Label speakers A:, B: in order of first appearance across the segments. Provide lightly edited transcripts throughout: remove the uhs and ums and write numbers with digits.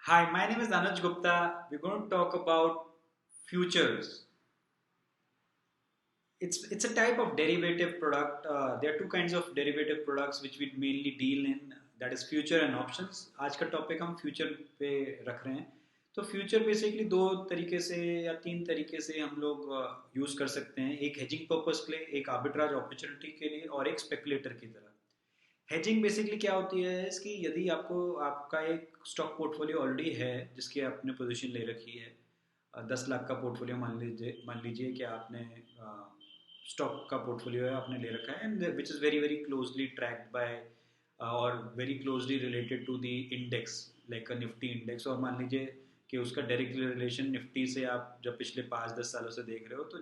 A: Hi, my name is Anuj Gupta. We're going to talk about futures. It's a type of derivative product. There are two kinds of derivative products which we mainly deal in. That is future and options. आज का topic हम future पे रख रहे हैं. तो future basically दो तरीके से या तीन तरीके से हम लोग यूज़ कर सकते हैं. एक हेजिंग पर्पस के लिए, एक आर्बिट्राज अपॉर्चुनिटी के लिए और एक स्पेकुलेटर की तरह. हेजिंग बेसिकली क्या होती है इसकी, यदि आपको आपका एक स्टॉक पोर्टफोलियो ऑलरेडी है जिसकी आपने पोजीशन ले रखी है, 10 लाख का पोर्टफोलियो मान लीजिए कि आपने स्टॉक का पोर्टफोलियो है आपने ले रखा है and which is very very closely tracked by और very closely related to the index like a Nifty index. और मान लीजिए कि उसका डायरेक्ट रिलेशन निफ्टी से आप जब पिछले 5-10 सालों से देख रहे हो, तो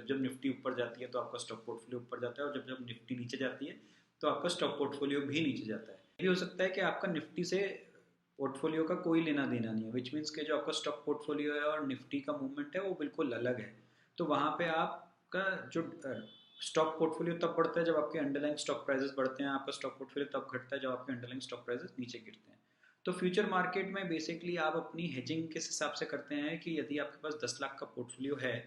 A: जब निफ्टी ऊपर जाती है तो आपका स्टॉक पोर्टफोलियो ऊपर जाता है, और जब जब निफ्टी नीचे जाती है तो आपका स्टॉक पोर्टफोलियो भी नीचे जाता है. ये भी हो सकता है कि आपका निफ्टी से पोर्टफोलियो का कोई लेना देना नहीं है, विच मीन्स कि जो आपका स्टॉक पोर्टफोलियो है और निफ्टी का मूवमेंट है वो बिल्कुल अलग है. तो वहाँ पे आपका जो स्टॉक पोर्टफोलियो तब बढ़ता है जब आपके अंडरलाइंग स्टॉक प्राइसेस बढ़ते हैं, आपका स्टॉक पोर्टफोलियो तब घटता है जब आपके अंडरलाइंग स्टॉक प्राइसेस नीचे गिरते हैं. तो फ्यूचर मार्केट में बेसिकली आप अपनी हेजिंग किस हिसाब से करते हैं कि यदि आपके पास 10 लाख का पोर्टफोलियो है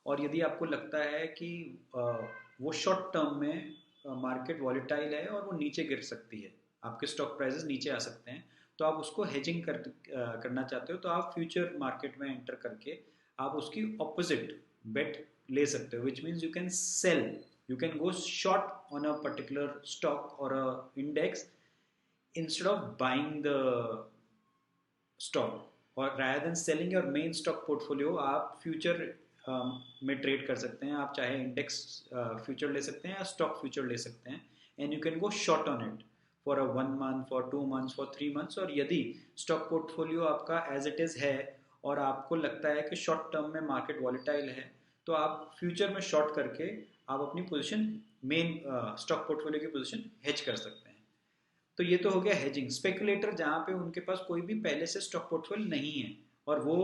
A: और यदि आपको लगता है कि वो शॉर्ट टर्म में मार्केट वॉलेटाइल है और वो नीचे गिर सकती है, आपके स्टॉक प्राइसेस नीचे आ सकते हैं, तो आप उसको हेजिंग करना चाहते हो, तो आप फ्यूचर मार्केट में एंटर करके आप उसकी ऑपोजिट बेट ले सकते हो, which means you can sell, you can go short on a particular stock और अ index instead of buying the stock और rather than selling your main stock portfolio आप फ्यूचर में ट्रेड कर सकते हैं. आप चाहे इंडेक्स फ्यूचर ले सकते हैं या स्टॉक फ्यूचर ले सकते हैं and you can go short on it for a 1 month, for 2 months, for 3 months. और यदि स्टॉक पोर्टफोलियो आपका एज इट इज़ है और आपको लगता है कि शॉर्ट टर्म में मार्केट वॉलेटाइल है, तो आप फ्यूचर में शॉर्ट करके आप अपनी पोजीशन मेन स्टॉक पोर्टफोलियो की पोजीशन हेज कर सकते हैं. तो ये तो हो गया हेजिंग. स्पेकुलेटर जहाँ पे उनके पास कोई भी पहले से स्टॉक पोर्टफोलियो नहीं है और वो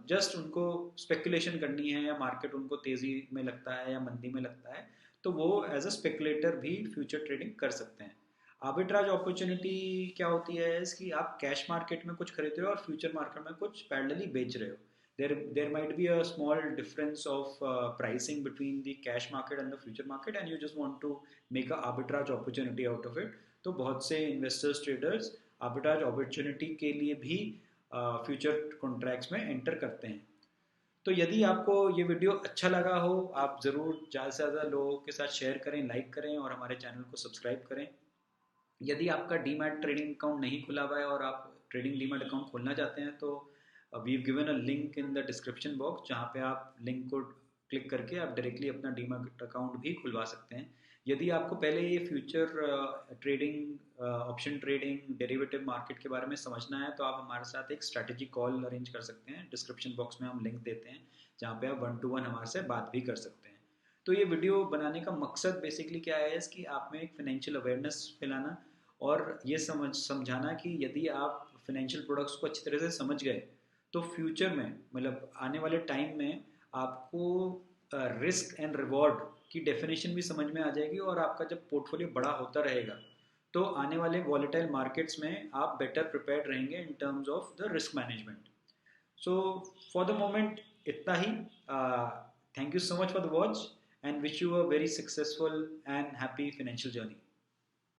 A: जस्ट उनको स्पेकुलेशन करनी है या मार्केट उनको तेज़ी में लगता है या मंदी में लगता है, तो वो एज अ स्पेकुलेटर भी फ्यूचर ट्रेडिंग कर सकते हैं. आर्बिट्राज अपॉर्चुनिटी क्या होती है इसकी, आप कैश मार्केट में कुछ खरीद रहे हो और फ्यूचर मार्केट में कुछ पैरेलली बेच रहे हो. there might be a small difference of pricing between the cash market and the future market, and you just want to make a arbitrage opportunity out of it. तो बहुत से investors traders arbitrage opportunity के लिए भी future contracts में enter करते हैं. तो यदि आपको ये वीडियो अच्छा लगा हो, आप ज़रूर ज़्यादा से ज़्यादा लोगों के साथ शेयर करें, लाइक करें और हमारे चैनल को सब्सक्राइब करें. यदि आपका डीमैट ट्रेडिंग अकाउंट नहीं खुला हुआ है और आप ट्रेडिंग डीमैट अकाउंट खोलना चाहते हैं, तो we given a link in the description box, जहाँ पे आप लिंक को क्लिक करके आप डायरेक्टली अपना डीमैट अकाउंट भी खुलवा सकते हैं. यदि आपको पहले ये future trading, option trading, derivative market के बारे में समझना है, तो आप हमारे साथ एक स्ट्रैटेजी कॉल अरेंज कर सकते हैं. डिस्क्रिप्शन बॉक्स में हम लिंक देते हैं जहाँ पे आप 1-to-1 हमारे से बात भी कर सकते हैं. तो ये वीडियो बनाने का मकसद बेसिकली क्या है, इसकी आप में एक फाइनेंशियल अवेयरनेस फैलाना और ये समझाना कि यदि आप फाइनेंशियल प्रोडक्ट्स को अच्छी तरह से समझ गए, तो फ्यूचर में मतलब आने वाले टाइम में आपको रिस्क एंड रिवॉर्ड की डेफिनेशन भी समझ में आ जाएगी, और आपका जब पोर्टफोलियो बड़ा होता रहेगा तो आने वाले वॉलेटाइल मार्केट्स में आप बेटर प्रिपेयर्ड रहेंगे in terms of the risk management. So for the moment इतना ही. Thank you so much for the watch and wish you a very successful and happy financial journey.